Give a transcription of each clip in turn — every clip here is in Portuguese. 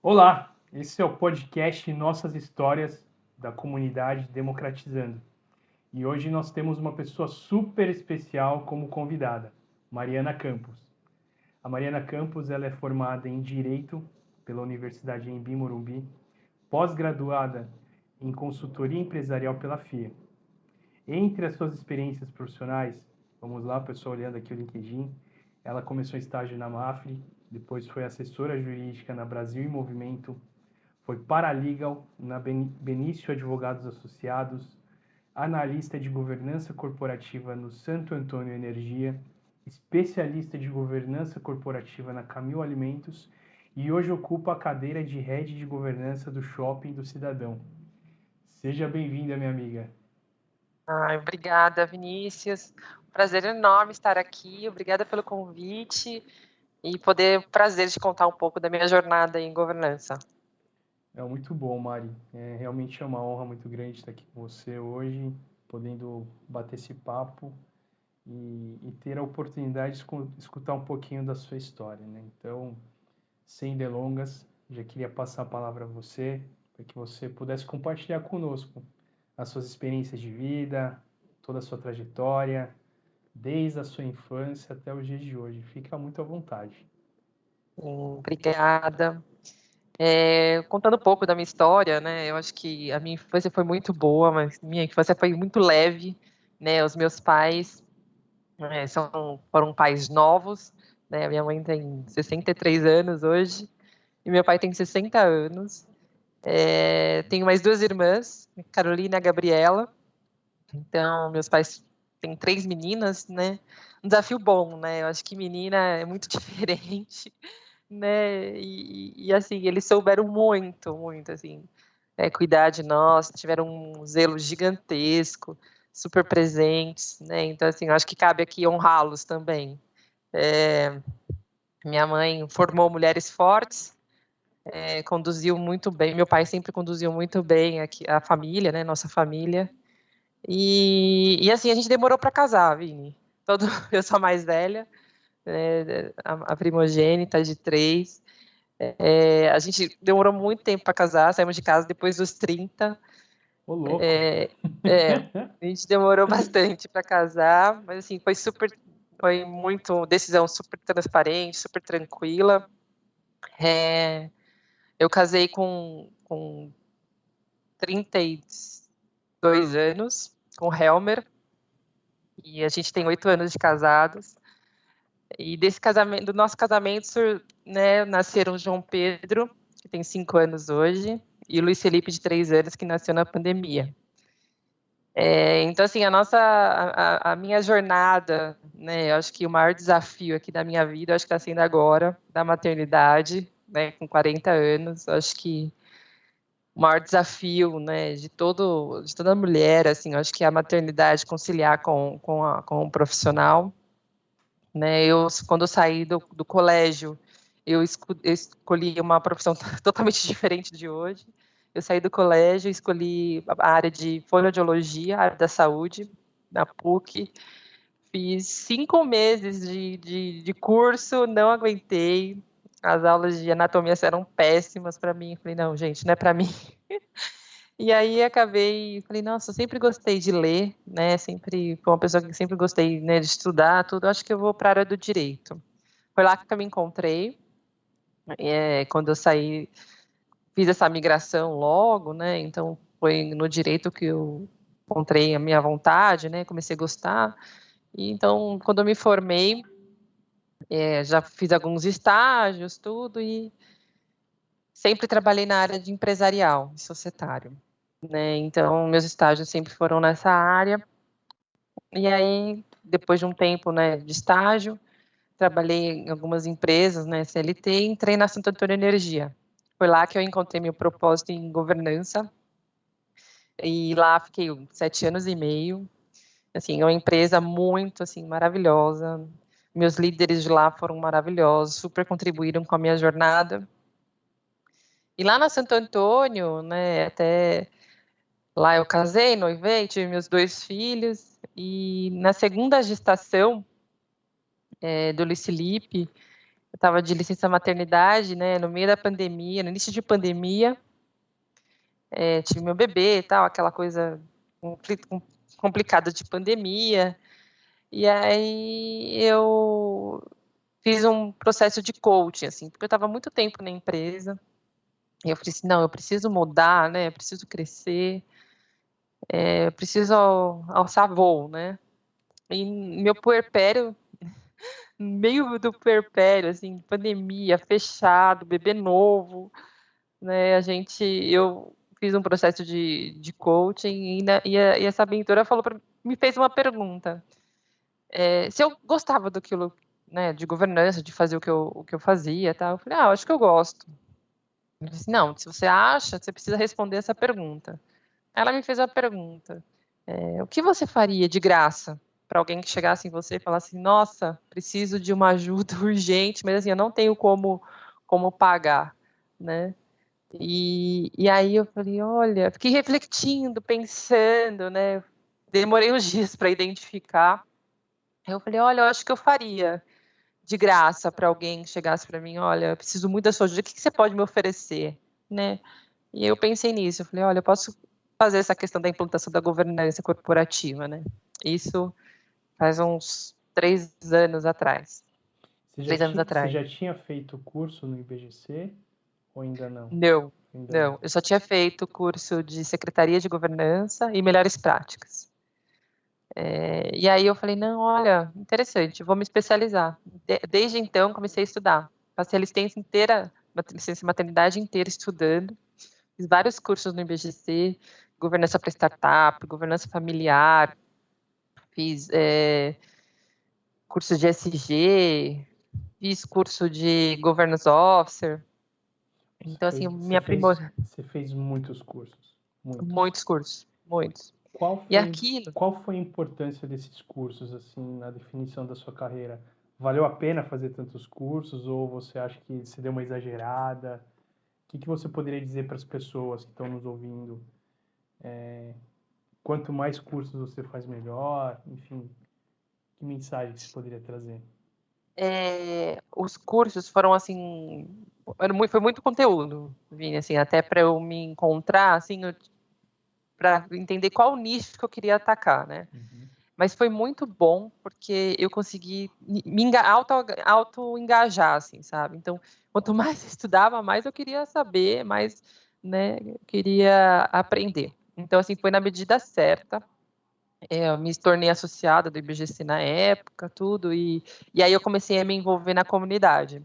Olá, esse é o podcast Nossas Histórias da comunidade Democratizando. E hoje nós temos uma pessoa super especial como convidada, Mariana Campos. A Mariana Campos ela é formada em Direito pela Universidade Embi Morumbi, pós-graduada em Consultoria Empresarial pela FIA. Entre as suas experiências profissionais, vamos lá, pessoal, olhando aqui o LinkedIn, ela começou estágio na Mafre, depois foi assessora jurídica na Brasil em Movimento, foi paralegal na Benício Advogados Associados, analista de governança corporativa no Santo Antônio Energia, especialista de governança corporativa na Camil Alimentos e hoje ocupa a cadeira de head de governança do Shopping do Cidadão. Seja bem-vinda, minha amiga. Ai, obrigada, Vinícius. Prazer enorme estar aqui. Obrigada pelo convite e prazer de contar um pouco da minha jornada em governança. É muito bom, Mari. Realmente é uma honra muito grande estar aqui com você hoje, podendo bater esse papo e ter a oportunidade de escutar um pouquinho da sua história, né? Então, sem delongas, já queria passar a palavra a você, para que você pudesse compartilhar conosco as suas experiências de vida, toda a sua trajetória, desde a sua infância até os dias de hoje. Fica muito à vontade. Obrigada. Contando um pouco da minha história, né? Eu acho que a minha infância foi muito boa, mas minha infância foi muito leve, né? Os meus pais foram pais novos, né? Minha mãe tem 63 anos hoje e meu pai tem 60 anos. Tenho mais duas irmãs, Carolina e a Gabriela. Então, meus pais têm 3 meninas, né? Um desafio bom, né? Eu acho que menina é muito diferente, né? Assim, eles souberam muito, muito, assim, cuidar de nós, tiveram um zelo gigantesco, super presentes, né? Então, assim, eu acho que cabe aqui honrá-los também. Minha mãe formou mulheres fortes, conduziu muito bem. Meu pai sempre conduziu muito bem aqui, a família, né? Nossa família. Assim, a gente demorou para casar, Vini. Eu sou a mais velha, né, a primogênita de 3. A gente demorou muito tempo para casar, saímos de casa depois dos 30. Ô, louco! É, a gente demorou bastante para casar, mas assim, foi muito decisão super transparente, super tranquila. Eu casei com 32 anos, com o Helmer, e a gente tem 8 anos de casados. E do nosso casamento, né, nasceram o João Pedro, que tem 5 anos hoje, e o Luiz Felipe, de 3 anos, que nasceu na pandemia. Então, assim, a minha jornada, né, eu acho que o maior desafio aqui da minha vida, eu acho que está sendo agora, da maternidade, né, com 40 anos, eu acho que o maior desafio, né, de toda mulher, assim, eu acho que é a maternidade conciliar com o profissional, né? Quando eu saí do colégio, eu escolhi uma profissão totalmente diferente de hoje. Eu saí do colégio, escolhi a área de fonoaudiologia, a área da saúde, na PUC. Fiz 5 meses de curso, não aguentei. As aulas de anatomia eram péssimas para mim. Falei, não, gente, não é para mim. E aí falei, nossa, eu sempre gostei de ler, né? Sempre fui uma pessoa que sempre gostei, né, de estudar, tudo. Acho que eu vou para a área do direito. Foi lá que eu me encontrei. Quando eu saí, fiz essa migração logo, né? Então foi no direito que eu encontrei a minha vontade, né? Comecei a gostar. E então, quando eu me formei, já fiz alguns estágios, tudo, e sempre trabalhei na área de empresarial, societário, né? Então, meus estágios sempre foram nessa área. E aí, depois de um tempo, né, de estágio, trabalhei em algumas empresas, né, CLT, e entrei na Santo Antônio Energia. Foi lá que eu encontrei meu propósito em governança, e lá fiquei 7 anos e meio. Assim, é uma empresa muito, assim, maravilhosa. Meus líderes de lá foram maravilhosos, super contribuíram com a minha jornada. E lá na Santo Antônio, né, até lá eu casei, noivei, tive meus 2 filhos, e na segunda gestação do Luiz Felipe, Eu estava de licença maternidade, né, no meio da pandemia, no início de pandemia, tive meu bebê e tal, aquela coisa complicada de pandemia, e aí eu fiz um processo de coaching, assim, porque eu estava muito tempo na empresa, e eu falei assim, não, eu preciso mudar, né, eu preciso crescer, eu preciso alçar voo, né, e meu puerpério, meio do puerpério, assim, pandemia, fechado, bebê novo, né, eu fiz um processo de coaching e essa mentora me fez uma pergunta, se eu gostava daquilo, né, de governança, de fazer o que eu fazia, tá? Eu falei, eu acho que eu gosto. Ela disse, não, se você acha, você precisa responder essa pergunta. Ela me fez a pergunta, o que você faria de graça para alguém que chegasse em você e falasse, nossa, preciso de uma ajuda urgente, mas assim, eu não tenho como pagar, né? E aí eu falei, olha, fiquei refletindo, pensando, né? Demorei uns dias para identificar. Aí eu falei, olha, eu acho que eu faria de graça para alguém que chegasse para mim, olha, eu preciso muito da sua ajuda, o que você pode me oferecer, né? E eu pensei nisso, eu falei, olha, eu posso fazer essa questão da implantação da governança corporativa, né? Isso faz uns 3 anos atrás. 3 anos Você atrás. já tinha feito curso no IBGC ou ainda não? Não, Ainda não. não. Eu só tinha feito curso de Secretaria de Governança e Melhores Práticas. E aí eu falei, não, olha, interessante, vou me especializar. Desde então, comecei a estudar. Passei a licença maternidade inteira estudando. Fiz vários cursos no IBGC, governança para startup, governança familiar, fiz curso de SG, fiz curso de governance officer. Então, assim, me aprimorei. Você fez muitos cursos, muitos. Muitos cursos, muitos. Qual E foi, aquilo, qual foi a importância desses cursos, assim, na definição da sua carreira? Valeu a pena fazer tantos cursos ou você acha que você deu uma exagerada? O que você poderia dizer para as pessoas que estão nos ouvindo? Quanto mais cursos você faz, melhor? Enfim, que mensagem que você poderia trazer? os cursos foram assim, foi muito conteúdo, Vini, assim, até para eu me encontrar, assim, para entender qual nicho que eu queria atacar, né? Uhum. Mas foi muito bom porque eu consegui me auto-engajar, assim, sabe? Então, quanto mais eu estudava, mais eu queria saber, mais, né, eu queria aprender. Então, assim, foi na medida certa. Eu me tornei associada do IBGC na época, tudo, e aí eu comecei a me envolver na comunidade.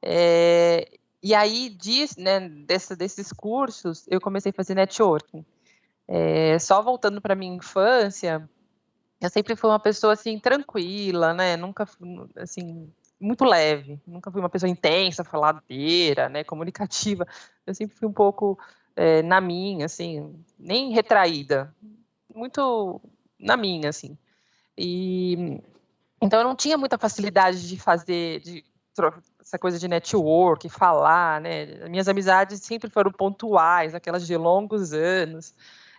E aí, né, desses cursos, eu comecei a fazer networking. Só voltando para minha infância, eu sempre fui uma pessoa, assim, tranquila, né, nunca, assim, muito leve, nunca fui uma pessoa intensa, faladeira, né, comunicativa, eu sempre fui um pouco na minha, assim, nem retraída, muito na minha, assim. E então eu não tinha muita facilidade de fazer essa coisa de network, falar, né? Minhas amizades sempre foram pontuais, aquelas de longos anos.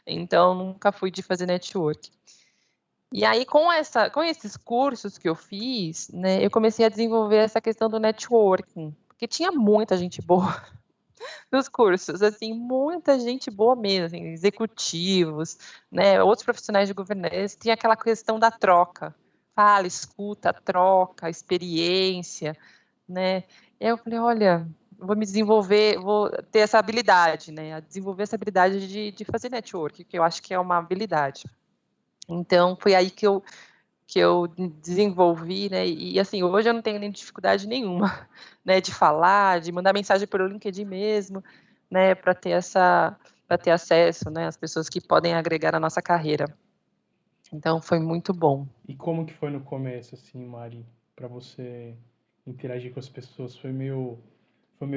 Então nunca fui de fazer network. E aí com esses cursos que eu fiz, né, eu comecei a desenvolver essa questão do networking, porque tinha muita gente boa nos cursos, assim, muita gente boa mesmo, assim, executivos, né, outros profissionais de governança, tinha aquela questão da troca, fala, escuta, troca, experiência, né, e aí eu falei, olha, vou me desenvolver, vou ter essa habilidade, né, desenvolver essa habilidade de fazer network, que eu acho que é uma habilidade. Então, foi aí que eu desenvolvi, né, e assim, hoje eu não tenho nem dificuldade nenhuma, né, de falar, de mandar mensagem pelo LinkedIn mesmo, né, para ter acesso, né, às pessoas que podem agregar na nossa carreira. Então, foi muito bom. E como que foi no começo, assim, Mari, para você interagir com as pessoas? Foi meio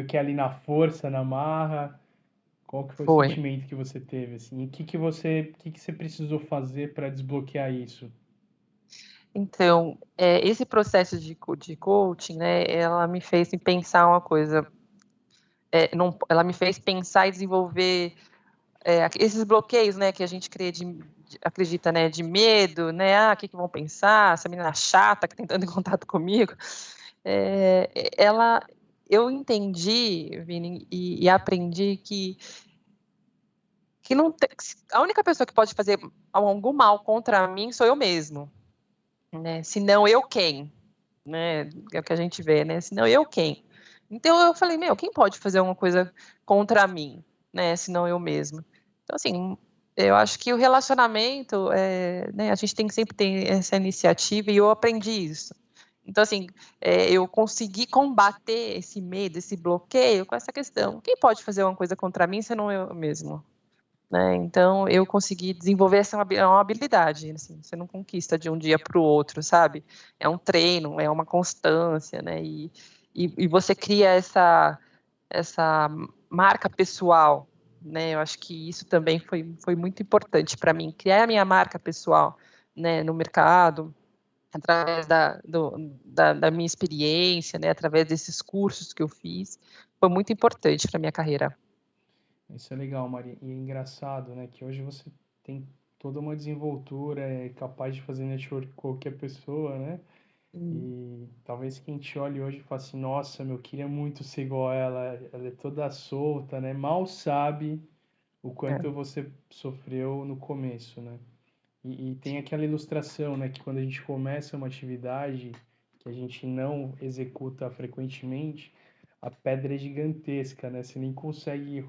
que ali na força, na marra? Qual que foi o Foi. sentimento que você teve, assim? E o que que você precisou fazer para desbloquear isso? Então, esse processo de coaching, né, ela me fez pensar uma coisa, ela me fez pensar e desenvolver esses bloqueios, né, que a gente acredita, né, de medo, né, o que vão pensar, essa menina chata que está entrando em contato comigo. eu entendi, Vini, e aprendi que não tem, a única pessoa que pode fazer algum mal contra mim sou eu mesmo, né? Se não eu quem, né? É o que a gente vê, né? Se não eu quem. Então eu falei, quem pode fazer alguma coisa contra mim, né? Se não eu mesmo. Então assim, eu acho que o relacionamento, né? A gente tem que sempre ter essa iniciativa e eu aprendi isso. Então assim, eu consegui combater esse medo, esse bloqueio com essa questão. Quem pode fazer alguma coisa contra mim se não eu mesmo? Né? Então, eu consegui desenvolver essa uma habilidade, assim, você não conquista de um dia para o outro, sabe? É um treino, é uma constância, né? E você cria essa marca pessoal, né? Eu acho que isso também foi muito importante para mim, criar a minha marca pessoal, né, no mercado, através da minha experiência, né, através desses cursos que eu fiz, foi muito importante para minha carreira. Isso é legal, Maria. E é engraçado, né, que hoje você tem toda uma desenvoltura, é capaz de fazer network com qualquer pessoa, né? E talvez quem te olhe hoje e fale assim, nossa, meu, queria muito ser igual a ela é toda solta, né? Mal sabe o É, quanto você sofreu no começo, né? E tem aquela ilustração, né, que quando a gente começa uma atividade que a gente não executa frequentemente, a pedra é gigantesca, né? Você nem consegue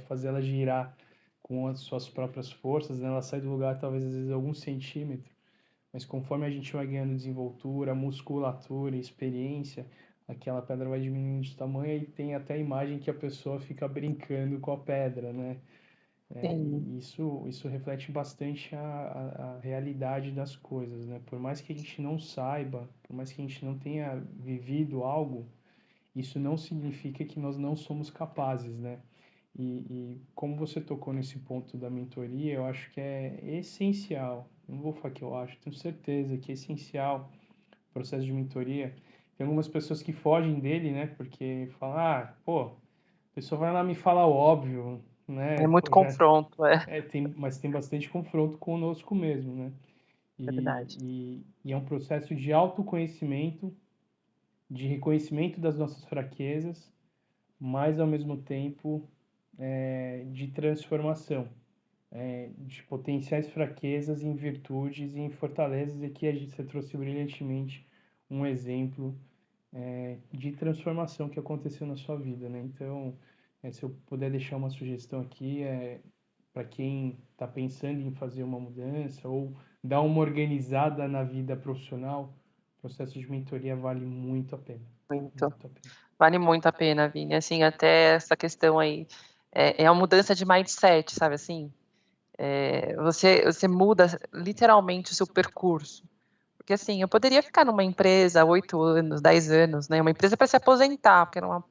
fazer ela girar com as suas próprias forças, né? Ela sai do lugar talvez às vezes alguns centímetros, mas conforme a gente vai ganhando desenvoltura, musculatura, experiência, aquela pedra vai diminuindo de tamanho e tem até a imagem que a pessoa fica brincando com a pedra, né? sim, E isso reflete bastante a realidade das coisas, né? Por mais que a gente não saiba, por mais que a gente não tenha vivido algo, isso não significa que nós não somos capazes, né? E como você tocou nesse ponto da mentoria, eu acho que é essencial, não vou falar que eu acho, tenho certeza que é essencial o processo de mentoria. Tem algumas pessoas que fogem dele, né? Porque falam, pô, a pessoa vai lá me falar o óbvio, né? é muito Pô, já confronto, é mas tem bastante confronto conosco mesmo, né? verdade. E é um processo de autoconhecimento, de reconhecimento das nossas fraquezas, mas ao mesmo tempo de transformação, de potenciais fraquezas em virtudes e em fortalezas. E aqui você trouxe brilhantemente um exemplo de transformação que aconteceu na sua vida, né? Então, se eu puder deixar uma sugestão aqui, para quem está pensando em fazer uma mudança ou dar uma organizada na vida profissional, o processo de mentoria vale muito a pena. Muito. Muito a pena. Vale muito a pena, Vini. Assim, até essa questão aí é a mudança de mindset, sabe assim? Você muda literalmente o seu percurso. Porque assim, eu poderia ficar numa empresa 8 anos, 10 anos, né? Uma empresa para se aposentar, porque era uma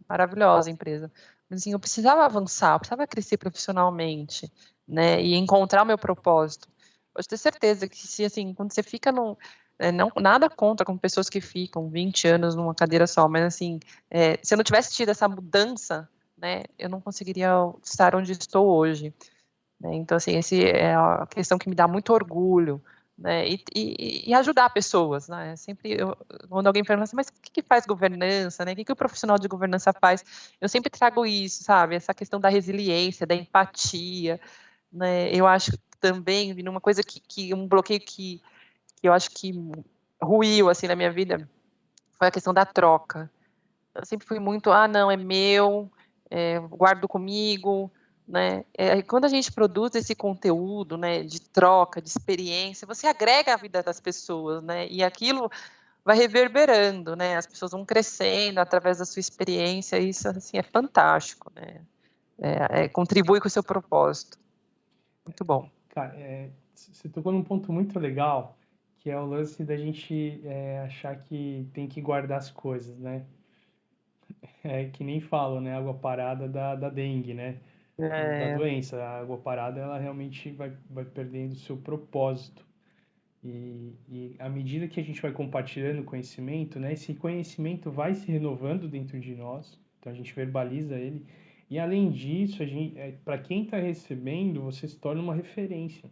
maravilhosa empresa. Mas assim, eu precisava avançar, eu precisava crescer profissionalmente, né? E encontrar o meu propósito. Pode ter certeza que se assim, quando você fica num não, nada contra com pessoas que ficam 20 anos numa cadeira só, mas assim, se eu não tivesse tido essa mudança, né, eu não conseguiria estar onde estou hoje. Né? Então, assim, esse é a questão que me dá muito orgulho, né? E ajudar pessoas, né? Sempre, quando alguém pergunta assim, mas o que faz governança, né? O que o profissional de governança faz? Eu sempre trago isso, sabe? Essa questão da resiliência, da empatia, né? Eu acho também, uma coisa um bloqueio que eu acho que ruiu, assim, na minha vida, foi a questão da troca. Eu sempre fui muito, não, é meu, guardo comigo, né? Quando a gente produz esse conteúdo, né, de troca, de experiência, você agrega a vida das pessoas, né? E aquilo vai reverberando, né? As pessoas vão crescendo através da sua experiência, e isso assim é fantástico, né? Contribui com o seu propósito. Muito bom. Cara, você tocou num ponto muito legal, que é o lance da gente achar que tem que guardar as coisas, né? É que nem falam, né? Água parada da dengue, né? Da É, doença. A água parada, ela realmente vai perdendo o seu propósito. E à medida que a gente vai compartilhando conhecimento, né? Esse conhecimento vai se renovando dentro de nós. Então a gente verbaliza ele. E além disso, para quem está recebendo, você se torna uma referência,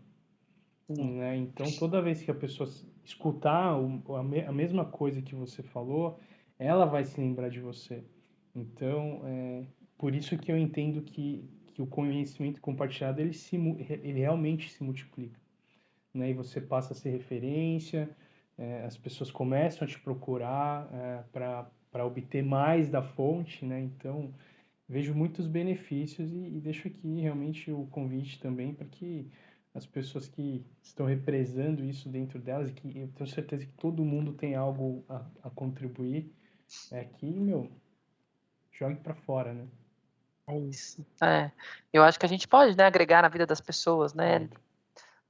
sim, né? Então toda vez que a pessoa escutar a mesma coisa que você falou, ela vai se lembrar de você. Então, por isso que eu entendo que o conhecimento compartilhado, ele realmente se multiplica, né? E você passa a ser referência, as pessoas começam a te procurar para obter mais da fonte, né? Então, vejo muitos benefícios e deixo aqui realmente o convite também para que as pessoas que estão represando isso dentro delas, e que eu tenho certeza que todo mundo tem algo a contribuir, é que, meu, jogue para fora, né? É isso. Eu acho que a gente pode, né, agregar na vida das pessoas, né,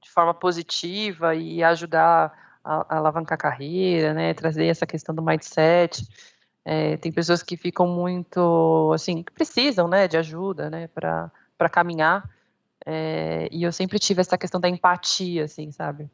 de forma positiva e ajudar a alavancar a carreira, né, trazer essa questão do mindset. Tem pessoas que ficam muito, assim, que precisam, né, de ajuda, né, para caminhar. E eu sempre tive essa questão da empatia, assim, sabe,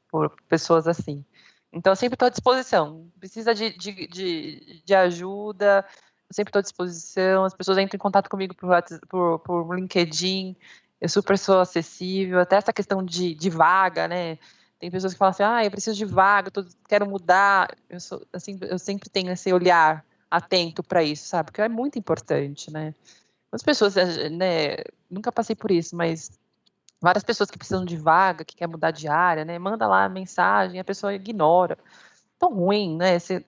por pessoas assim. Então, eu sempre estou à disposição. Precisa de ajuda, eu sempre estou à disposição. As pessoas entram em contato comigo por LinkedIn, eu super sou acessível. Até essa questão de vaga, né? Tem pessoas que falam assim, eu preciso de vaga, quero mudar. Eu sempre tenho esse olhar atento para isso, sabe? Porque é muito importante, né? As pessoas, né, nunca passei por isso, mas várias pessoas que precisam de vaga, que quer mudar de área, né, manda lá a mensagem, a pessoa ignora. Tão ruim, né, você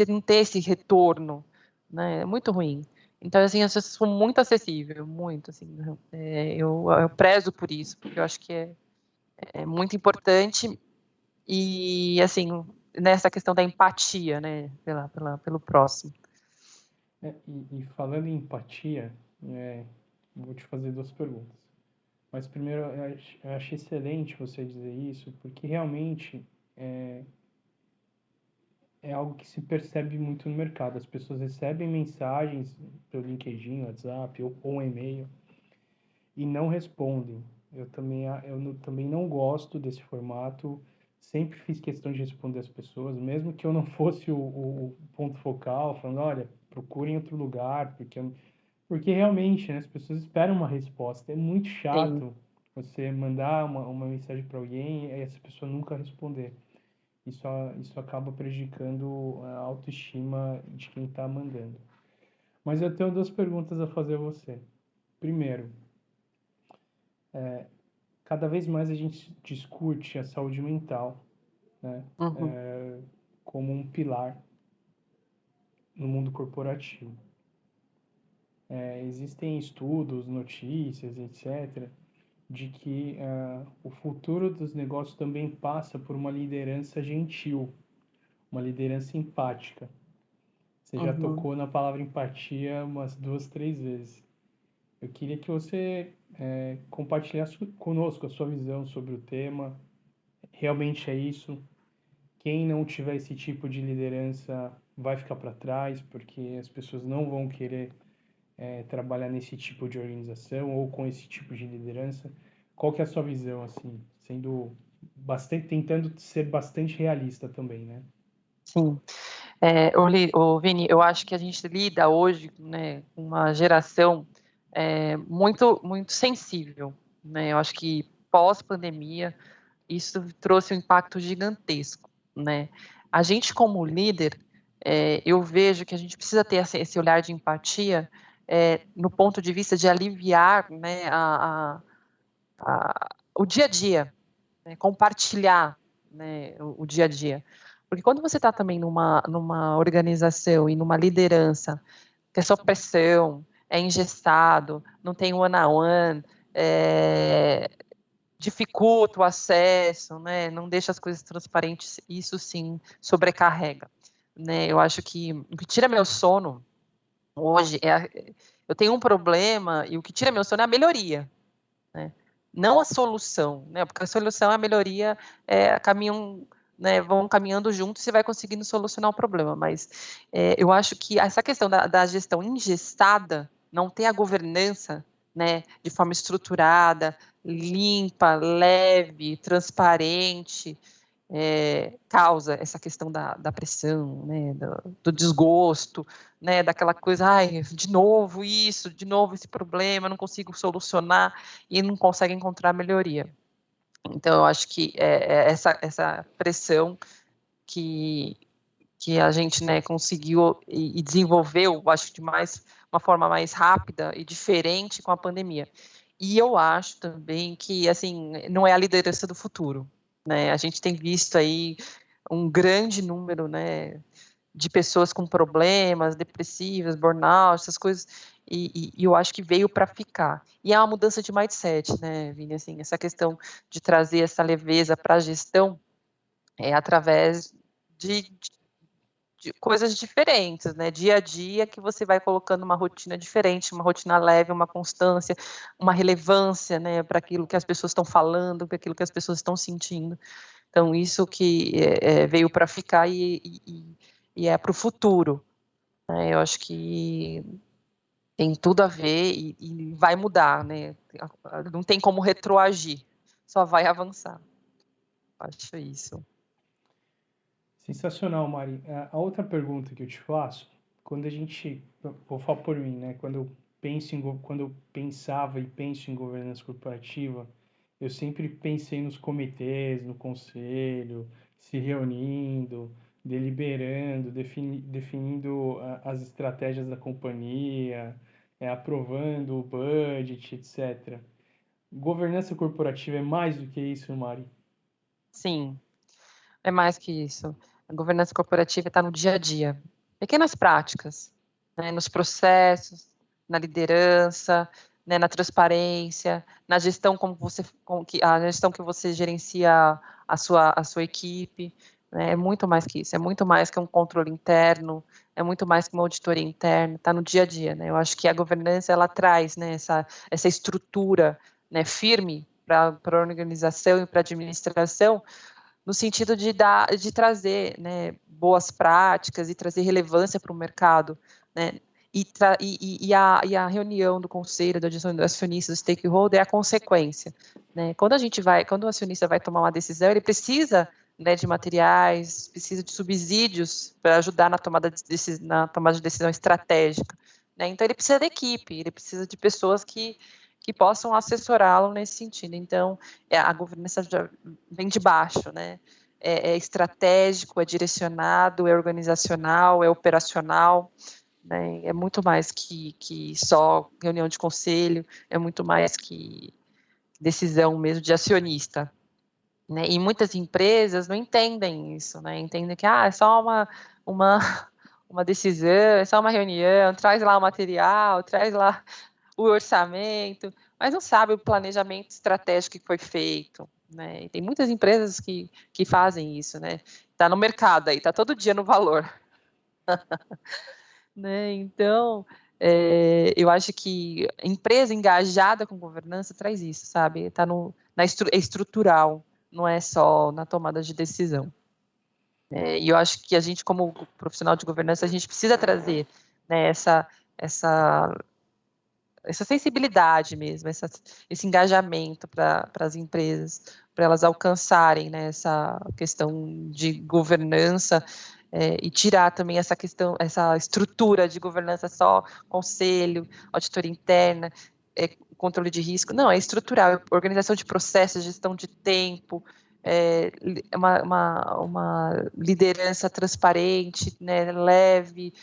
não ter esse retorno, né, é muito ruim. Então, assim, eu sou muito acessível, muito, assim, eu prezo por isso, porque eu acho que é muito importante e, assim, nessa questão da empatia, né, pelo próximo. E falando em empatia, vou te fazer duas perguntas. Mas primeiro, eu acho excelente você dizer isso, porque realmente é algo que se percebe muito no mercado. As pessoas recebem mensagens pelo LinkedIn, WhatsApp ou um e-mail e não respondem. Eu também não gosto desse formato. Sempre fiz questão de responder as pessoas, mesmo que eu não fosse o ponto focal, falando, olha, procure em outro lugar, porque realmente, né, as pessoas esperam uma resposta. É muito Sim, chato você mandar uma mensagem para alguém e essa pessoa nunca responder. Isso acaba prejudicando a autoestima de quem está mandando. Mas eu tenho duas perguntas a fazer a você. Primeiro, cada vez mais a gente discute a saúde mental, né, uhum, como um pilar no mundo corporativo. Existem estudos, notícias, etc., de que o futuro dos negócios também passa por uma liderança gentil, uma liderança empática. Você já uhum. tocou na palavra empatia umas duas, três vezes. Eu queria que você compartilhasse conosco a sua visão sobre o tema. Realmente é isso? Quem não tiver esse tipo de liderança vai ficar para trás, porque as pessoas não vão querer trabalhar nesse tipo de organização ou com esse tipo de liderança. Qual que é a sua visão, assim, sendo bastante, tentando ser bastante realista também, né? Sim. Vini, eu acho que a gente lida hoje, né, com uma geração muito, muito sensível, né? Eu acho que pós-pandemia isso trouxe um impacto gigantesco, né? A gente como líder, eu vejo que a gente precisa ter esse olhar de empatia no ponto de vista de aliviar, né, o dia a dia, né, compartilhar, né, o dia a dia. Porque quando você está também numa organização e numa liderança que é só pressão, é engessado, não tem one-on-one, dificulta o acesso, né, não deixa as coisas transparentes, isso sim sobrecarrega. Né? Eu acho que o que tira meu sono hoje eu tenho um problema e o que tira meu sono é a melhoria, né? Não a solução, né? Porque a solução e a melhoria caminham, né, vão caminhando juntos e vai conseguindo solucionar o problema. Mas eu acho que essa questão da gestão engessada, não ter a governança, né, de forma estruturada, limpa, leve, transparente, causa essa questão da pressão, né, do desgosto, né, daquela coisa, ai, de novo isso, de novo esse problema, não consigo solucionar e não consegue encontrar melhoria. Então, eu acho que essa pressão que a gente, né, conseguiu e desenvolveu, acho de uma forma mais rápida e diferente com a pandemia. E eu acho também que, assim, não é a liderança do futuro, né? A gente tem visto aí um grande número, né, de pessoas com problemas, depressivas, burnout, essas coisas, e eu acho que veio para ficar. E é uma mudança de mindset, né, Vini? Assim, essa questão de trazer essa leveza para a gestão através de coisas diferentes, né? Dia a dia que você vai colocando uma rotina diferente, uma rotina leve, uma constância, uma relevância, né, para aquilo que as pessoas estão falando, para aquilo que as pessoas estão sentindo. Então, isso que veio para ficar e é para o futuro, né? Eu acho que tem tudo a ver e vai mudar, né? Não tem como retroagir, só vai avançar. Acho isso. Sensacional, Mari. A outra pergunta que eu te faço, vou falar por mim, né? Quando eu pensava e penso em governança corporativa, eu sempre pensei nos comitês, no conselho, se reunindo, deliberando, definindo as estratégias da companhia, aprovando o budget, etc. Governança corporativa é mais do que isso, Mari? Sim, é mais que isso. A governança corporativa está no dia a dia. Pequenas práticas, né, nos processos, na liderança, né, na transparência, na gestão a gestão que você gerencia a sua equipe. Né, é muito mais que isso. É muito mais que um controle interno. É muito mais que uma auditoria interna. Está no dia a dia. Né? Eu acho que a governança ela traz, né, essa estrutura, né, firme para a organização e para a administração, no sentido de trazer, né, boas práticas e trazer relevância para o mercado, né, e a reunião do conselho, da direção do acionista, do stakeholder é a consequência, né. Quando o acionista vai tomar uma decisão, ele precisa, né, de materiais, precisa de subsídios para ajudar na tomada de decisão estratégica, né. Então ele precisa da equipe, ele precisa de pessoas que possam assessorá-lo nesse sentido. Então, a governança já vem de baixo, né? É estratégico, é direcionado, é organizacional, é operacional, né? É muito mais que só reunião de conselho, é muito mais que decisão mesmo de acionista. Né? E muitas empresas não entendem isso, né? Entendem que é só uma, uma decisão, é só uma reunião, traz lá o material, traz lá o orçamento, mas não sabe o planejamento estratégico que foi feito, né? E tem muitas empresas que fazem isso, né? Está no mercado aí, está todo dia no valor, né? Então, eu acho que empresa engajada com governança traz isso, sabe? É estrutural, não é só na tomada de decisão. E eu acho que a gente, como profissional de governança, a gente precisa trazer, né, essa sensibilidade mesmo, esse engajamento para as empresas, para elas alcançarem, né, essa questão de governança, e tirar também essa questão, essa estrutura de governança só conselho, auditoria interna, controle de risco. Não, é estrutural, organização de processos, gestão de tempo, uma liderança transparente, né, leve,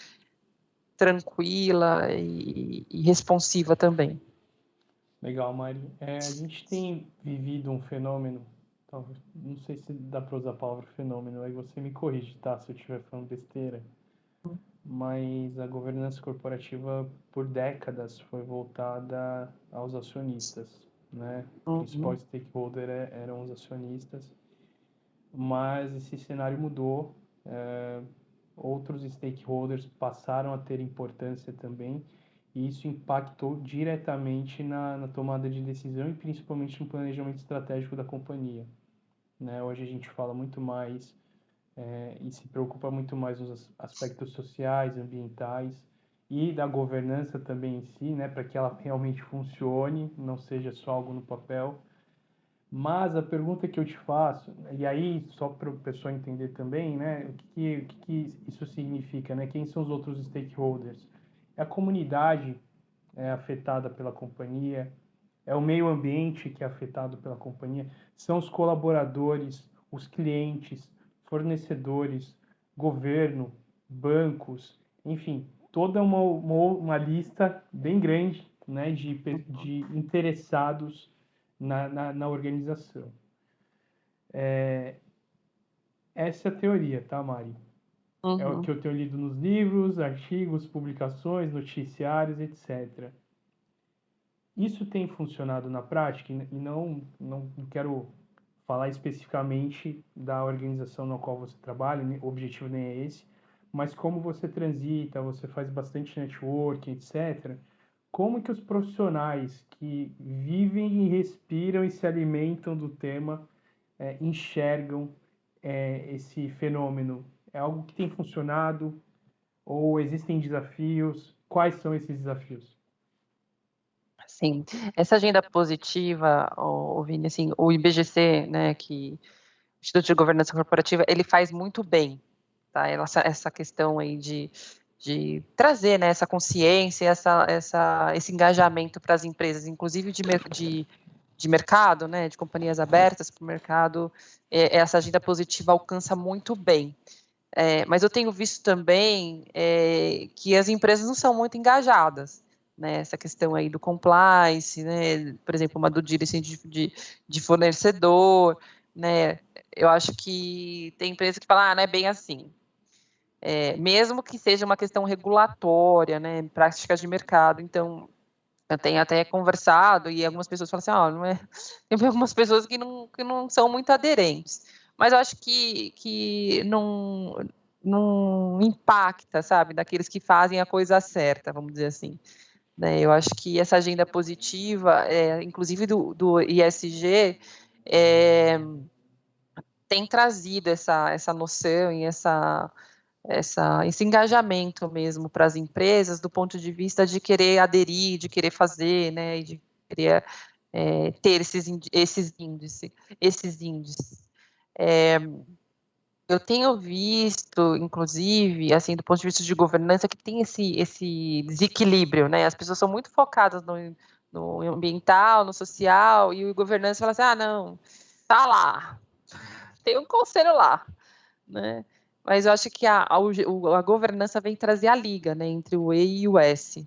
tranquila e responsiva também. Legal, Mari. A gente tem vivido um fenômeno, talvez, não sei se dá para usar a palavra fenômeno, aí você me corrige, tá? Se eu estiver falando besteira. Mas a governança corporativa, por décadas, foi voltada aos acionistas, né? O principal stakeholder eram os acionistas, mas esse cenário mudou. Outros stakeholders passaram a ter importância também, e isso impactou diretamente na tomada de decisão e principalmente no planejamento estratégico da companhia. Né? Hoje a gente fala muito mais e se preocupa muito mais nos aspectos sociais, ambientais e da governança também em si, né? Para que ela realmente funcione, não seja só algo no papel. Mas a pergunta que eu te faço, e aí só para o pessoal entender também, né, o que isso significa, né? Quem são os outros stakeholders? É a comunidade afetada pela companhia, é o meio ambiente que é afetado pela companhia, são os colaboradores, os clientes, fornecedores, governo, bancos, enfim, toda uma lista bem grande, né, de interessados na organização. Essa é a teoria, tá, Mari? É o que eu tenho lido nos livros, artigos, publicações, noticiários, etc. Isso tem funcionado na prática, e não quero falar especificamente da organização na qual você trabalha, o objetivo nem é esse, mas como você transita, você faz bastante networking, etc. Como que os profissionais que vivem e respiram e se alimentam do tema enxergam esse fenômeno? É algo que tem funcionado ou existem desafios? Quais são esses desafios? Sim, essa agenda positiva, Vini, assim, o IBGC, né, que Instituto de Governança Corporativa, ele faz muito bem, tá? Essa questão aí de trazer, né, essa consciência, esse engajamento para as empresas, inclusive de mercado, né, de companhias abertas para o mercado, essa agenda positiva alcança muito bem. Mas eu tenho visto também que as empresas não são muito engajadas, né, essa questão aí do compliance, né, por exemplo, uma due diligence de fornecedor, né, eu acho que tem empresa que fala, não é bem assim. Mesmo que seja uma questão regulatória, né, práticas de mercado, então eu tenho até conversado e algumas pessoas falam assim, não é, tem algumas pessoas que não são muito aderentes, mas eu acho que não impacta, sabe, daqueles que fazem a coisa certa, vamos dizer assim. Né? Eu acho que essa agenda positiva, inclusive do ISG, tem trazido essa noção e esse engajamento mesmo para as empresas do ponto de vista de querer aderir, de querer fazer, né, e de querer ter esses índices. Eu tenho visto, inclusive, assim, do ponto de vista de governança, que tem esse desequilíbrio, né? As pessoas são muito focadas no ambiental, no social, e o governança fala assim, não, tá lá, tem um conselho lá, né? Mas eu acho que a governança vem trazer a liga, né, entre o E e o S,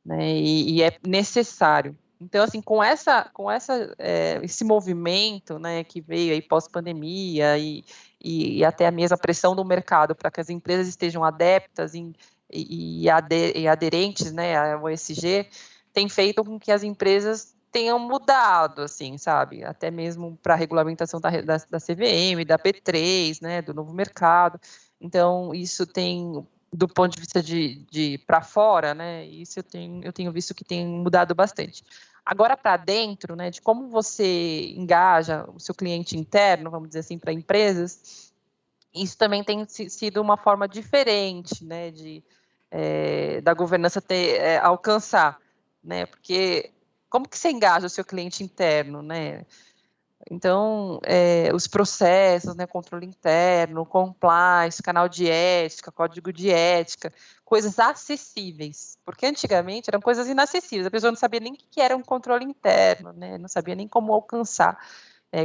né, e é necessário. Então, assim, com esse movimento, né, que veio aí pós-pandemia e até a mesma pressão do mercado para que as empresas estejam adeptas e aderentes, né, ao ESG, tem feito com que as empresas tenham mudado, assim, sabe? Até mesmo para a regulamentação da CVM, da B3, né, do novo mercado. Então, isso tem, do ponto de vista de para fora, né, isso eu tenho visto que tem mudado bastante. Agora, para dentro, né, de como você engaja o seu cliente interno, vamos dizer assim, para empresas, isso também tem sido uma forma diferente, né, da governança alcançar, né, porque como que você engaja o seu cliente interno, né? Então, os processos, né, controle interno, compliance, canal de ética, código de ética, coisas acessíveis, porque antigamente eram coisas inacessíveis, a pessoa não sabia nem o que era um controle interno, né, não sabia nem como alcançar,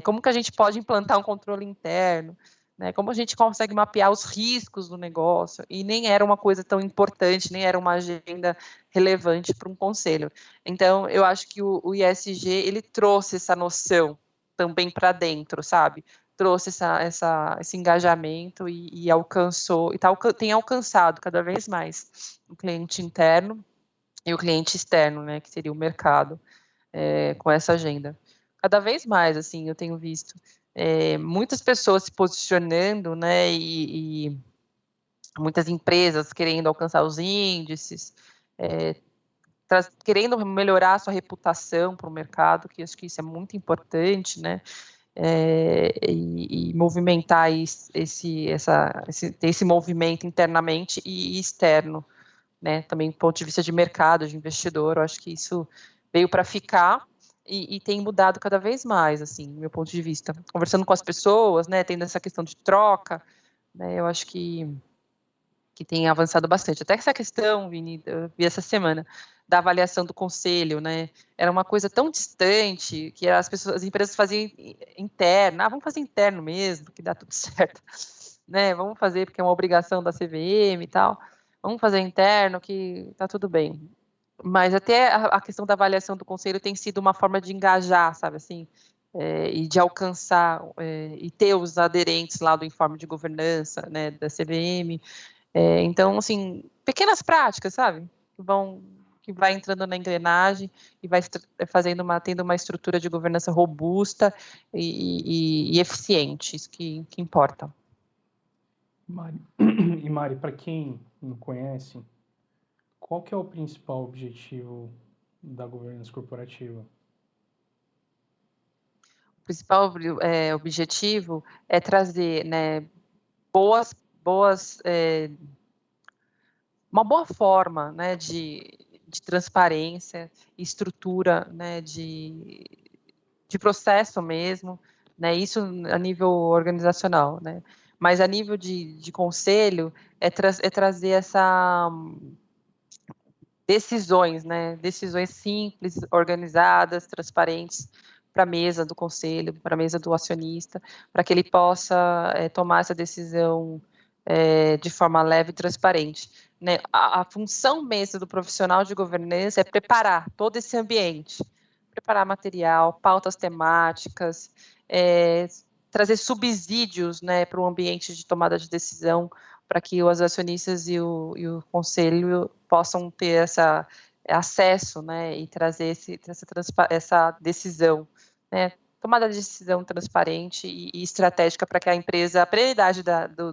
como que a gente pode implantar um controle interno, né, como a gente consegue mapear os riscos do negócio, e nem era uma coisa tão importante, nem era uma agenda relevante para um conselho. Então, eu acho que o ISG, ele trouxe essa noção também para dentro, sabe? Trouxe esse engajamento e alcançou, tem alcançado cada vez mais o cliente interno e o cliente externo, né, que seria o mercado, com essa agenda. Cada vez mais, assim, eu tenho visto muitas pessoas se posicionando, né, e muitas empresas querendo alcançar os índices, querendo melhorar a sua reputação para o mercado, que acho que isso é muito importante, né, e movimentar esse movimento internamente e externo, né? Também do ponto de vista de mercado, de investidor, eu acho que isso veio para ficar e tem mudado cada vez mais, assim, do meu ponto de vista. Conversando com as pessoas, né? Tendo essa questão de troca, né? Eu acho que tem avançado bastante. Até essa questão, Vini, eu vi essa semana, da avaliação do conselho, né? Era uma coisa tão distante que as empresas faziam interna, vamos fazer interno mesmo, que dá tudo certo, né? Vamos fazer porque é uma obrigação da CVM e tal, vamos fazer interno que tá tudo bem. Mas até a questão da avaliação do conselho tem sido uma forma de engajar, sabe assim, e de alcançar e ter os aderentes lá do informe de governança, né, da CVM. Então, assim, pequenas práticas, sabe, que vai entrando na engrenagem e vai tendo uma estrutura de governança robusta e eficiente, isso que importa. E Mari, para quem não conhece, qual que é o principal objetivo da governança corporativa? O principal objetivo é trazer, né, uma boa forma, né, de transparência, estrutura, né, de processo mesmo, né, isso a nível organizacional, né, mas a nível de conselho é trazer essa decisões, né, decisões simples, organizadas, transparentes para a mesa do conselho, para a mesa do acionista, para que ele possa tomar essa decisão de forma leve e transparente. Né? A função mesmo do profissional de governança é preparar todo esse ambiente, preparar material, pautas temáticas, trazer subsídios, né, para o ambiente de tomada de decisão, para que os acionistas e o conselho possam ter acesso, né, e trazer essa decisão, né, tomada de decisão transparente e estratégica para que a empresa, a prioridade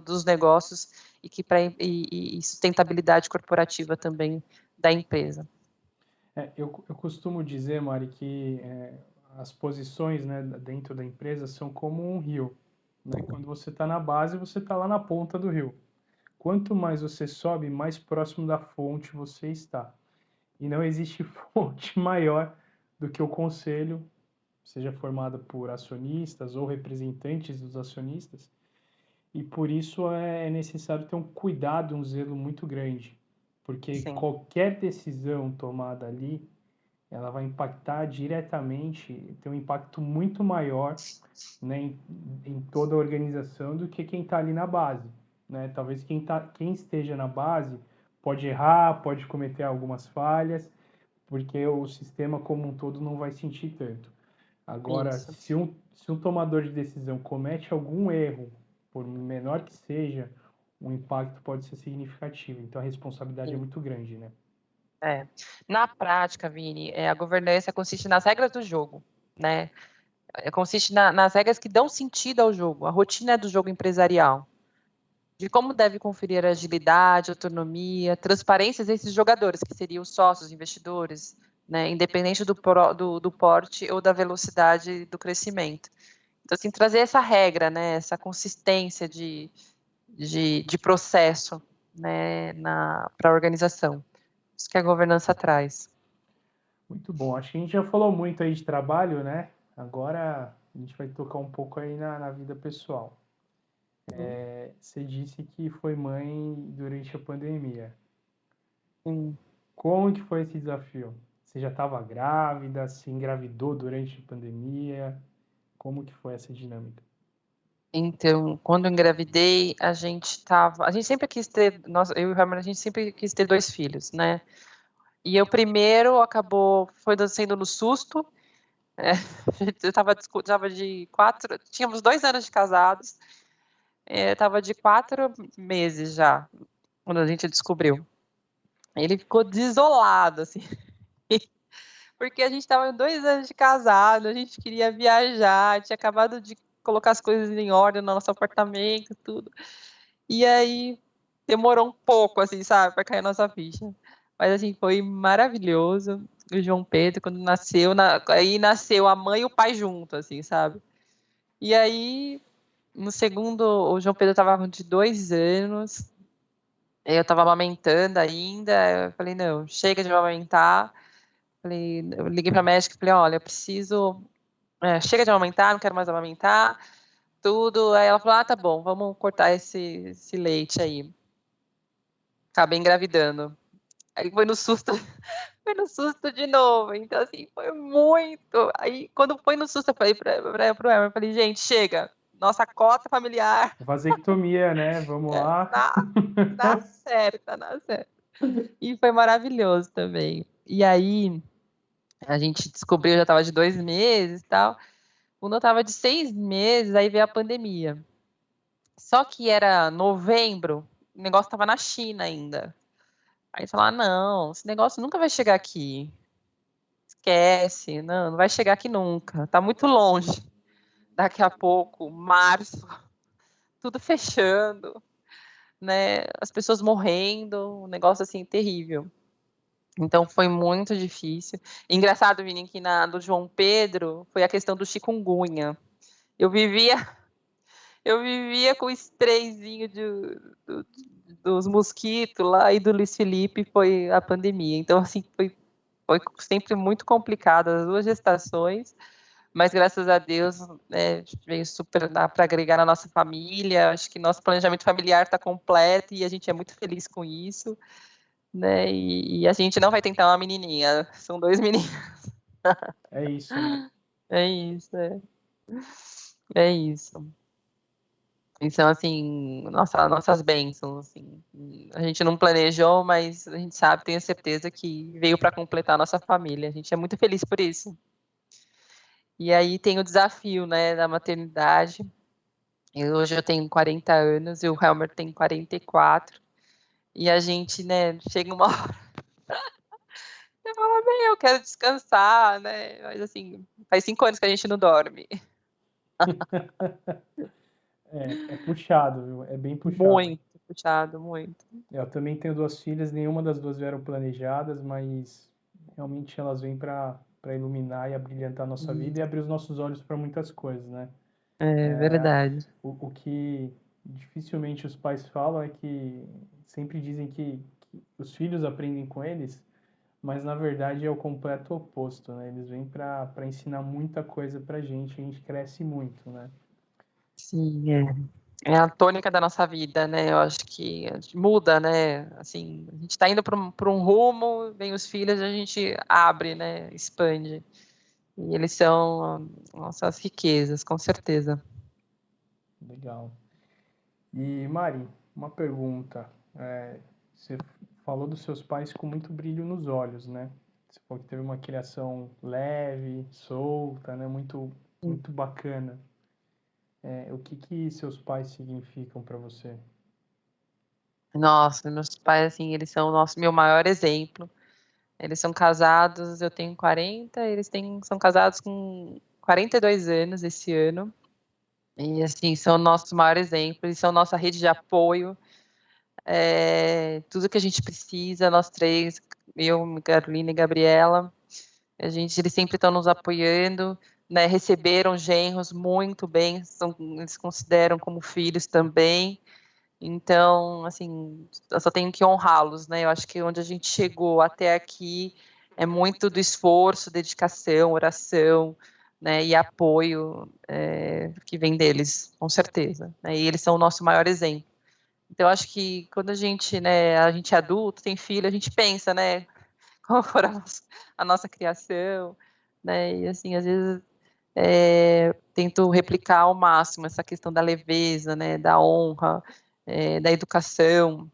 dos negócios e sustentabilidade corporativa também da empresa. Eu costumo dizer, Mari, que as posições, né, dentro da empresa são como um rio. Né? Quando você está na base, você está lá na ponta do rio. Quanto mais você sobe, mais próximo da fonte você está. E não existe fonte maior do que o conselho, seja formado por acionistas ou representantes dos acionistas. E por isso é necessário ter um cuidado, um zelo muito grande. Porque Sim. qualquer decisão tomada ali, ela vai impactar diretamente, ter um impacto muito maior, né, em toda a organização do que quem está ali na base. Né? Talvez quem esteja na base pode errar, pode cometer algumas falhas, porque o sistema como um todo não vai sentir tanto. Agora, se um tomador de decisão comete algum erro, por menor que seja, o impacto pode ser significativo. Então a responsabilidade é muito grande, né? Na prática, Vini, a governança consiste nas regras do jogo, né? Consiste nas regras que dão sentido ao jogo, a rotina do jogo empresarial, de como deve conferir agilidade, autonomia, transparência desses jogadores, que seriam os sócios, investidores, né? Independente do porte ou da velocidade do crescimento. Então, assim, trazer essa regra, né? Essa consistência de processo, né? Para a organização. Isso que a governança traz. Muito bom. Acho que a gente já falou muito aí de trabalho, né? Agora a gente vai tocar um pouco aí na vida pessoal. Você disse que foi mãe durante a pandemia. Como que foi esse desafio? Você já estava grávida? Se engravidou durante a pandemia? Como que foi essa dinâmica? Então, quando eu engravidei, a gente sempre quis ter, eu e o Herman, a gente sempre quis ter 2 filhos, né? E o primeiro foi sendo no susto. Eu tava de 4, tínhamos 2 anos de casados, tava de 4 meses já, quando a gente descobriu. Ele ficou desolado, assim, porque a gente tava 2 anos de casado, a gente queria viajar, tinha acabado de colocar as coisas em ordem no nosso apartamento, tudo. E aí demorou um pouco, assim, sabe, para cair a nossa ficha. Mas, assim, foi maravilhoso. O João Pedro, quando nasceu, aí nasceu a mãe e o pai junto, assim, sabe? E aí, no segundo, o João Pedro estava de 2 anos, eu estava amamentando ainda, eu falei, não, chega de amamentar. Eu liguei para a médica e falei, olha, eu preciso, chega de amamentar, não quero mais amamentar, tudo. Aí ela falou, tá bom, vamos cortar esse leite aí. Acabei engravidando. Aí foi no susto, foi no susto de novo. Então, assim, foi muito. Aí, quando foi no susto, eu falei pro Elmer, eu falei, gente, chega. Nossa cota familiar Vasectomia, né? Vamos lá. tá certa, tá certa. E foi maravilhoso também. E aí, a gente descobriu, já tava de 2 meses e tal. Quando eu tava de 6 meses, aí veio a pandemia. Só que era novembro, o negócio tava na China ainda. Aí falar, não, esse negócio nunca vai chegar aqui. Esquece, não vai chegar aqui nunca. Tá muito longe. Daqui a pouco, março, tudo fechando, né? As pessoas morrendo, um negócio assim terrível. Então foi muito difícil. Engraçado, Vini, que do João Pedro foi a questão do chikungunya. Eu vivia, eu vivia com o sprayzinho dos mosquitos lá e do Luiz Felipe foi a pandemia. Então, assim, foi sempre muito complicado as 2 gestações, mas graças a Deus, né, veio super para agregar na nossa família. Acho que nosso planejamento familiar está completo e a gente é muito feliz com isso, né? E a gente não vai tentar uma menininha, são 2 meninos. É isso, né? É isso, é isso. Então, assim, nossas bênçãos, assim, a gente não planejou, mas a gente sabe, tenho certeza que veio para completar a nossa família. A gente é muito feliz por isso. E aí tem o desafio, né, da maternidade. Hoje eu tenho 40 anos e o Helmer tem 44. E a gente, né, chega uma hora, você fala, bem, eu quero descansar, né? Mas assim, faz 5 anos que a gente não dorme. É puxado, viu? É bem puxado. Muito puxado, muito. Eu também tenho 2 filhas, nenhuma das duas vieram planejadas, mas realmente elas vêm para iluminar e abrilhantar a nossa vida e abrir os nossos olhos para muitas coisas, né? É verdade. O que dificilmente os pais falam é que sempre dizem que os filhos aprendem com eles, mas na verdade é o completo oposto, né? Eles vêm para ensinar muita coisa para a gente cresce muito, né? Sim, é a tônica da nossa vida, né? Eu acho que a gente muda, né? Assim, a gente está indo para um rumo, vem os filhos, a gente abre, né? Expande. E eles são nossas riquezas, com certeza. Legal. E Mari, uma pergunta. Você falou dos seus pais com muito brilho nos olhos, né? Você falou que teve uma criação leve, solta, né? Muito bacana. O que que seus pais significam para você? Nossa, meus pais, assim, eles são o meu maior exemplo. Eles são casados, eu tenho 40, são casados com 42 anos esse ano. E, assim, são o nosso maior exemplo, eles são nossa rede de apoio. Tudo que a gente precisa, nós três, eu, Carolina e Gabriela, eles sempre estão nos apoiando, né? Receberam genros muito bem, eles consideram como filhos também. Então, assim, eu só tenho que honrá-los, né? Eu acho que onde a gente chegou até aqui é muito do esforço, dedicação, oração, né? E apoio que vem deles, com certeza. Né? E eles são o nosso maior exemplo. Então, eu acho que quando a gente é adulto, tem filho, a gente pensa, né? Como foi a nossa criação, né? E assim, às vezes tento replicar ao máximo essa questão da leveza, né? Da honra, da educação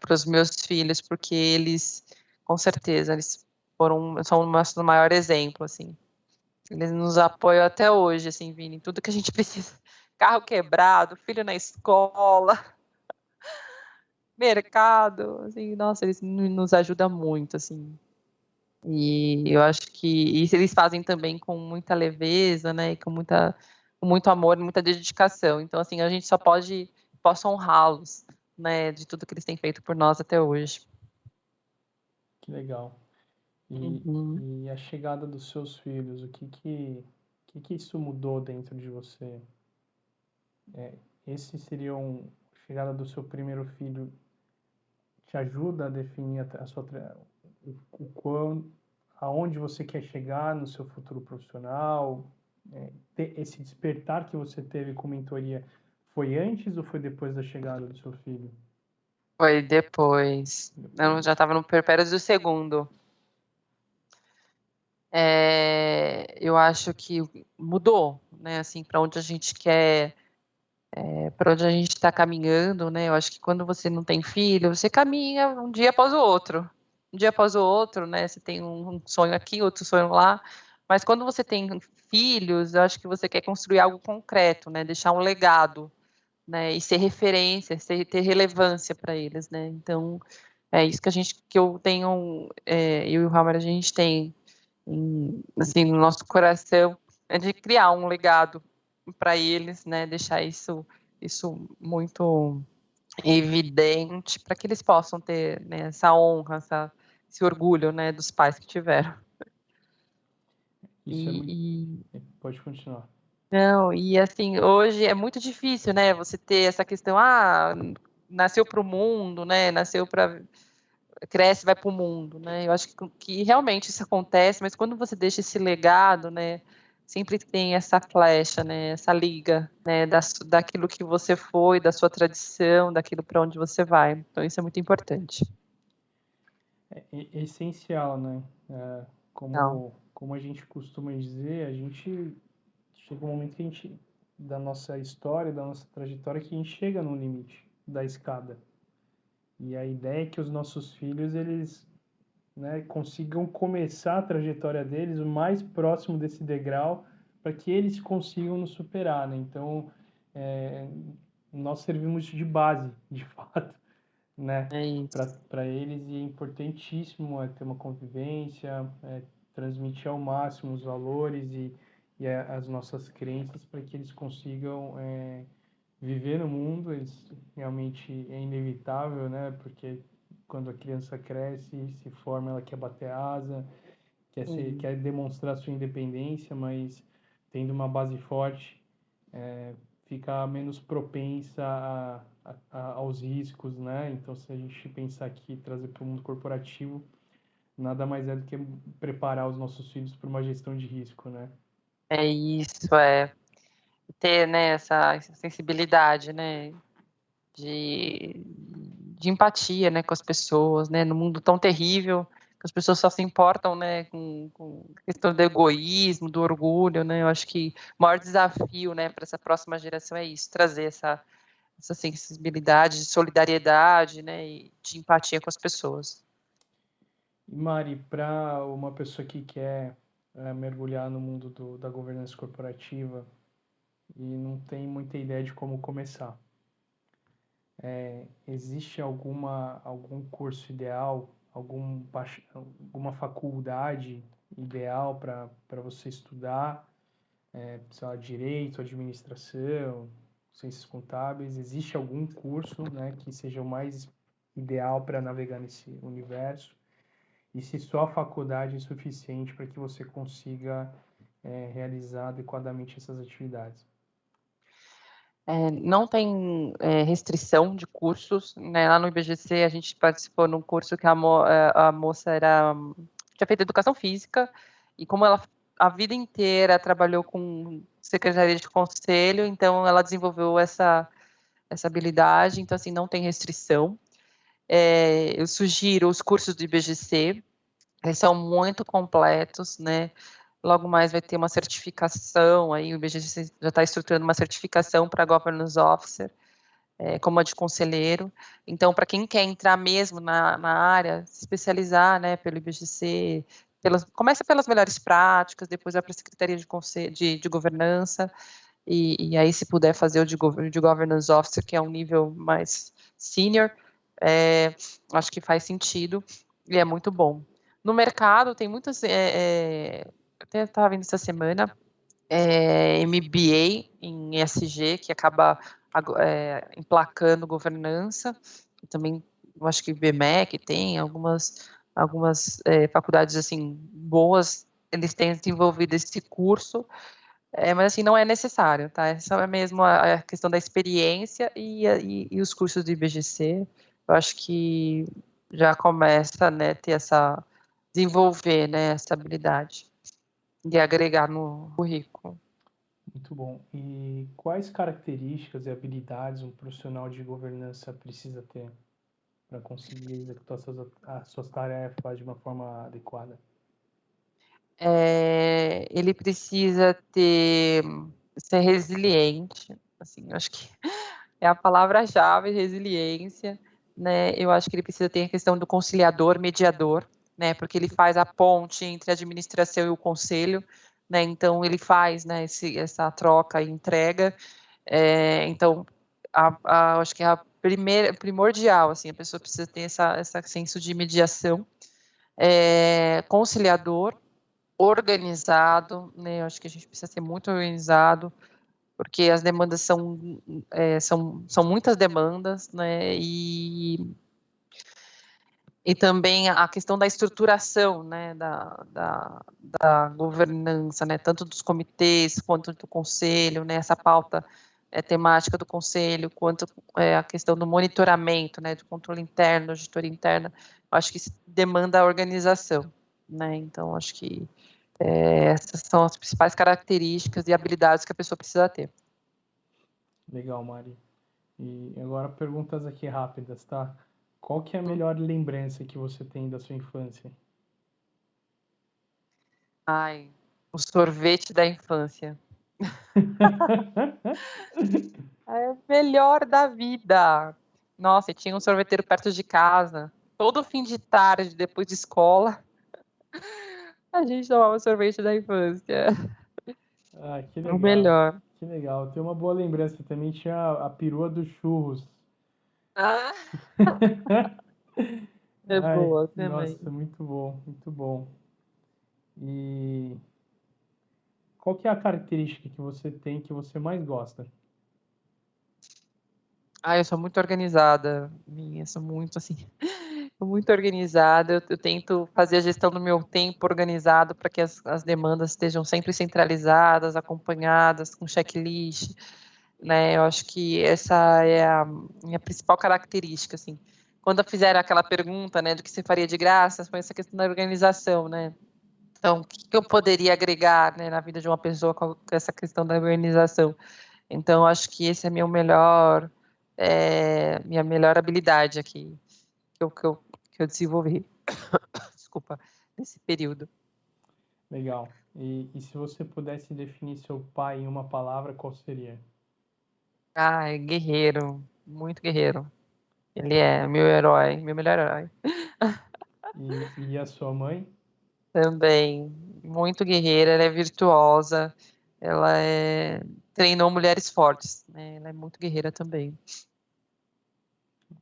para os meus filhos, porque eles, com certeza, são o nosso maior exemplo, assim. Eles nos apoiam até hoje, assim, Vini, em tudo que a gente precisa. Carro quebrado, filho na escola, mercado, assim, nossa, eles nos ajudam muito, assim. E eu acho que isso eles fazem também com muita leveza, né, e com muito amor, muita dedicação. Então, assim, a gente posso honrá-los, né, de tudo que eles têm feito por nós até hoje. Que legal. E, Uhum. e a chegada dos seus filhos, que isso mudou dentro de você? Esse seria a chegada do seu primeiro filho te ajuda a definir o quão, aonde você quer chegar no seu futuro profissional? Esse despertar que você teve com mentoria foi antes ou foi depois da chegada do seu filho? Foi depois. Eu Depois. já estava no perpério do segundo. eu acho que mudou, né, assim, para onde a gente quer, para onde a gente está caminhando, né? Eu acho que quando você não tem filho, você caminha um dia após o outro, né? Você tem um sonho aqui, outro sonho lá, mas quando você tem filhos, eu acho que você quer construir algo concreto, né? Deixar um legado, né? E ser referência, ter relevância para eles, né? Então é isso que eu tenho, eu e o Hammer, a gente tem, assim, no nosso coração, é de criar um legado para eles, né? Deixar isso muito evidente para que eles possam ter, né, essa honra, esse orgulho, né, dos pais que tiveram. Isso é muito. Pode continuar. Não, e assim, hoje é muito difícil, né, você ter essa questão, nasceu para o mundo, né, cresce, vai para o mundo, né, eu acho que realmente isso acontece, mas quando você deixa esse legado, né, sempre tem essa flecha, né, essa liga, né, daquilo que você foi, da sua tradição, daquilo para onde você vai, então isso é muito importante. É essencial, né? Não. Como a gente costuma dizer, a gente chega um momento que a gente, da nossa história, da nossa trajetória, que a gente chega no limite da escada. E a ideia é que os nossos filhos, eles, né, consigam começar a trajetória deles o mais próximo desse degrau, para que eles consigam nos superar, né? Então, nós servimos de base, de fato, né, É isso. para eles, e é importantíssimo ter uma convivência, transmitir ao máximo os valores e as nossas crenças, para que eles consigam viver no mundo. Eles realmente, é inevitável, né, porque quando a criança cresce, se forma, ela quer bater asa, quer demonstrar sua independência, mas tendo uma base forte, fica menos propensa aos riscos, né? Então, se a gente pensar aqui, trazer para o mundo corporativo, nada mais é do que preparar os nossos filhos para uma gestão de risco, né? É isso, ter, né, essa sensibilidade, né, de, de empatia, né, com as pessoas, né, no mundo tão terrível, que as pessoas só se importam, né, com a questão do egoísmo, do orgulho, né, eu acho que o maior desafio, né, para essa próxima geração é isso, trazer essa sensibilidade, de solidariedade, né, e de empatia com as pessoas. E Mari, para uma pessoa que quer mergulhar no mundo da governança corporativa e não tem muita ideia de como começar, existe algum curso ideal, alguma faculdade ideal para você estudar, sei lá, direito, administração, ciências contábeis? Existe algum curso, né, que seja o mais ideal para navegar nesse universo? E se só a faculdade é suficiente para que você consiga realizar adequadamente essas atividades? Não tem restrição de cursos, né? Lá no IBGC a gente participou num curso que a moça tinha feito educação física, e como ela a vida inteira trabalhou com secretaria de conselho, então ela desenvolveu essa habilidade, então assim, não tem restrição. Eu sugiro os cursos do IBGC, eles são muito completos, né? Logo mais vai ter uma certificação, aí o IBGC já está estruturando uma certificação para Governance Officer, como a de conselheiro. Então, para quem quer entrar mesmo na área, se especializar, né, pelo IBGC, começa pelas melhores práticas, depois vai para a Secretaria de Governança, e aí se puder fazer o de Governance Officer, que é um nível mais senior, acho que faz sentido e é muito bom. No mercado tem muitas, até estava vendo essa semana, MBA em ESG, que acaba emplacando governança, e também eu acho que o BMEC tem algumas faculdades assim boas, eles têm desenvolvido esse curso, mas assim, não é necessário, tá? É só mesmo a questão da experiência e os cursos do IBGC, eu acho que já começa, né, desenvolver, né, essa habilidade de agregar no currículo. Muito bom. E quais características e habilidades um profissional de governança precisa ter para conseguir executar as suas tarefas de uma forma adequada? ele precisa ser resiliente, assim, acho que é a palavra-chave, resiliência, né? Eu acho que ele precisa ter a questão do conciliador, mediador, né? Porque ele faz a ponte entre a administração e o conselho, né? Então ele faz, né, essa troca e entrega. Então, acho que é a primordial, assim, a pessoa precisa ter essa senso de mediação, conciliador, organizado, né? Eu acho que a gente precisa ser muito organizado, porque as demandas são muitas demandas, né? E também a questão da estruturação, né, da governança, né, tanto dos comitês quanto do conselho, né, essa pauta temática do conselho, quanto a questão do monitoramento, né, do controle interno, da auditoria interna, acho que isso demanda a organização, né, então acho que essas são as principais características e habilidades que a pessoa precisa ter. Legal, Mari. E agora perguntas aqui rápidas, tá? Qual que é a melhor lembrança que você tem da sua infância? Ai, o sorvete da infância. É o melhor da vida. Nossa, e tinha um sorveteiro perto de casa. Todo fim de tarde, depois de escola, a gente tomava sorvete da infância. Ah, que O legal. melhor. Que legal. Tem uma boa lembrança também, tinha a perua dos churros. Ah, é Ai, boa também. nossa, muito bom, muito bom. E qual que é a característica que você tem que você mais gosta? Ah, eu sou muito organizada, minha, sou muito assim, sou muito organizada. Eu tento fazer a gestão do meu tempo organizado para que as demandas estejam sempre centralizadas, acompanhadas, com checklist, né? Eu acho que essa é a minha principal característica, assim. Quando fizeram aquela pergunta, né, do que você faria de graça, foi essa questão da organização, né? Então, o que eu poderia agregar, né, na vida de uma pessoa com essa questão da organização? Então, acho que esse é minha melhor habilidade aqui que eu desenvolvi. Desculpa, nesse período. Legal. E se você pudesse definir seu pai em uma palavra, qual seria? Ai, guerreiro, muito guerreiro. Ele é meu herói, meu melhor herói. E a sua mãe? Também, muito guerreira, ela é virtuosa, treinou mulheres fortes, né? Ela é muito guerreira também.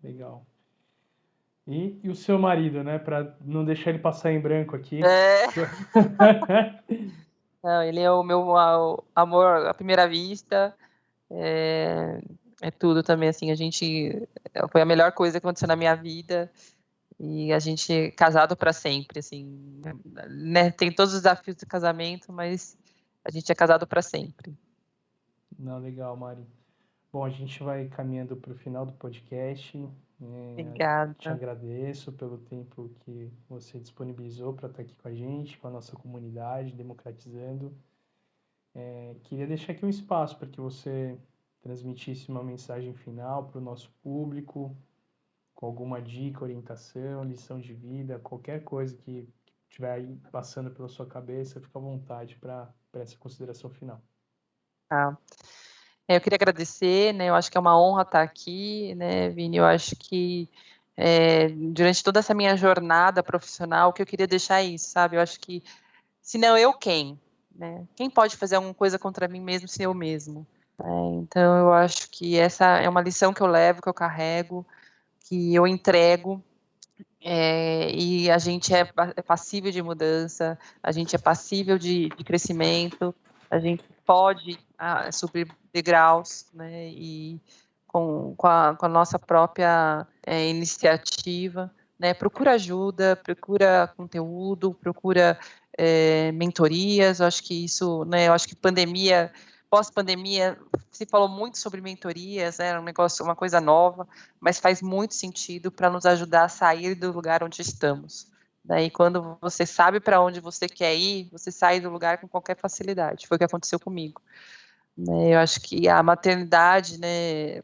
Legal. E o seu marido, né? Para não deixar ele passar em branco aqui. É, não, ele é o meu amor à primeira vista, é, é tudo também, assim, foi a melhor coisa que aconteceu na minha vida, e a gente é casado para sempre, assim, né? Tem todos os desafios do casamento, mas a gente é casado para sempre. Não, legal, Mari. Bom, a gente vai caminhando para o final do podcast. Te Obrigada. agradeço pelo tempo que você disponibilizou para estar aqui com a gente, com a nossa comunidade, democratizando. Queria deixar aqui um espaço para que você transmitisse uma mensagem final para o nosso público, com alguma dica, orientação, lição de vida, qualquer coisa que estiver aí passando pela sua cabeça, fica à vontade para essa consideração final. Tá. Eu queria agradecer, né? Eu acho que é uma honra estar aqui, né, Vini? Eu acho que durante toda essa minha jornada profissional, o que eu queria deixar é isso, sabe? Eu acho que, se não eu, quem? Né? Quem pode fazer alguma coisa contra mim mesmo se eu mesmo? Então, eu acho que essa é uma lição que eu levo, que eu carrego, que eu entrego, e a gente é passível de mudança, a gente é passível de crescimento, a gente pode subir degraus, né, e com a nossa própria iniciativa, né, procura ajuda, procura conteúdo, procura mentorias. Eu acho que isso, né, eu acho que pós-pandemia, se falou muito sobre mentorias, né, um negócio, uma coisa nova, mas faz muito sentido para nos ajudar a sair do lugar onde estamos. Daí, quando você sabe para onde você quer ir, você sai do lugar com qualquer facilidade. Foi o que aconteceu comigo. Eu acho que a maternidade, né,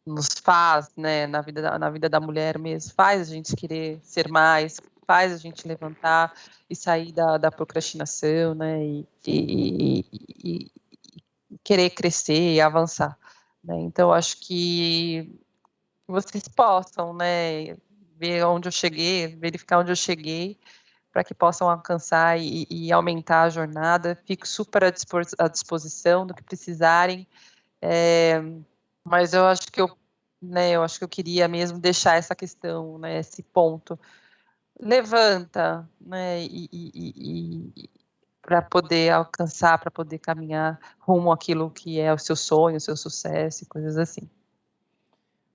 nos faz, né, na vida da mulher mesmo, faz a gente querer ser mais, faz a gente levantar e sair da procrastinação, né, e querer crescer e avançar, né? Então, acho que vocês possam, né, ver onde eu cheguei, verificar onde eu cheguei, para que possam alcançar e aumentar a jornada. Fico super à disposição do que precisarem, mas eu acho que eu queria mesmo deixar essa questão, né, esse ponto. Levanta, né, para poder alcançar, para poder caminhar rumo àquilo que é o seu sonho, o seu sucesso e coisas assim.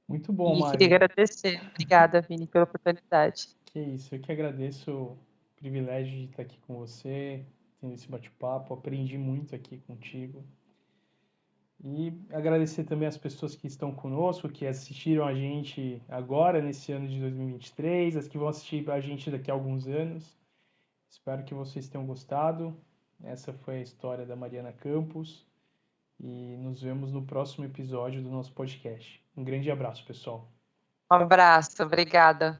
Muito bom, E Mari. queria agradecer. Obrigada, Vini, pela oportunidade. Que isso, eu que agradeço o privilégio de estar aqui com você, tendo esse bate-papo, aprendi muito aqui contigo. E agradecer também as pessoas que estão conosco, que assistiram a gente agora, nesse ano de 2023, as que vão assistir a gente daqui a alguns anos. Espero que vocês tenham gostado. Essa foi a história da Mariana Campos e nos vemos no próximo episódio do nosso podcast. Um grande abraço, pessoal. Um abraço, obrigada.